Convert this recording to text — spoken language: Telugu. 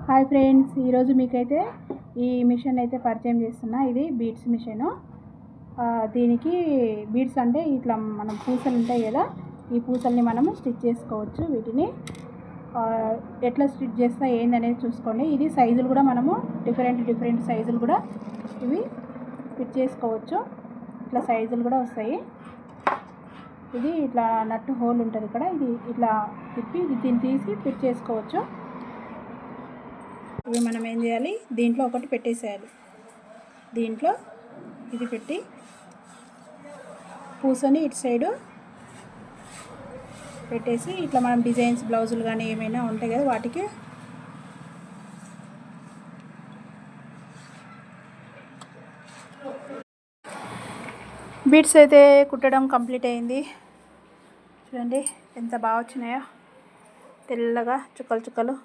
హాయ్ ఫ్రెండ్స్, ఈరోజు మీకైతే ఈ మిషన్ అయితే పరిచయం చేస్తున్నా. ఇది బీడ్స్ మిషను. దీనికి బీడ్స్ అంటే ఇట్లా మనం పూసలు ఉంటాయి కదా, ఈ పూసల్ని మనము స్టిచ్ చేసుకోవచ్చు. వీటిని ఎట్లా స్టిచ్ చేస్తా ఏందనేది చూసుకోండి. ఇది సైజులు కూడా మనము డిఫరెంట్ సైజులు కూడా ఇవి ఫిట్ చేసుకోవచ్చు. ఇట్లా సైజులు కూడా వస్తాయి. ఇది ఇట్లా నట్టు హోల్ ఉంటుంది ఇక్కడ, ఇది ఇట్లా తిప్పి దీన్ని తీసి ఫిట్ చేసుకోవచ్చు. ఇవి మనం ఏం చేయాలి, దీంట్లో ఒకటి పెట్టేసేయాలి. దీంట్లో ఇది పెట్టి పూసని ఇటు సైడు పెట్టేసి ఇట్లా మనం డిజైన్స్ బ్లౌజులు కానీ ఏమైనా ఉంటాయి కదా, వాటికి బీడ్స్ అయితే కుట్టడం కంప్లీట్ అయింది. చూడండి ఎంత బాగా వచ్చినాయో, తెల్లగా చుక్కలు చుక్కలు.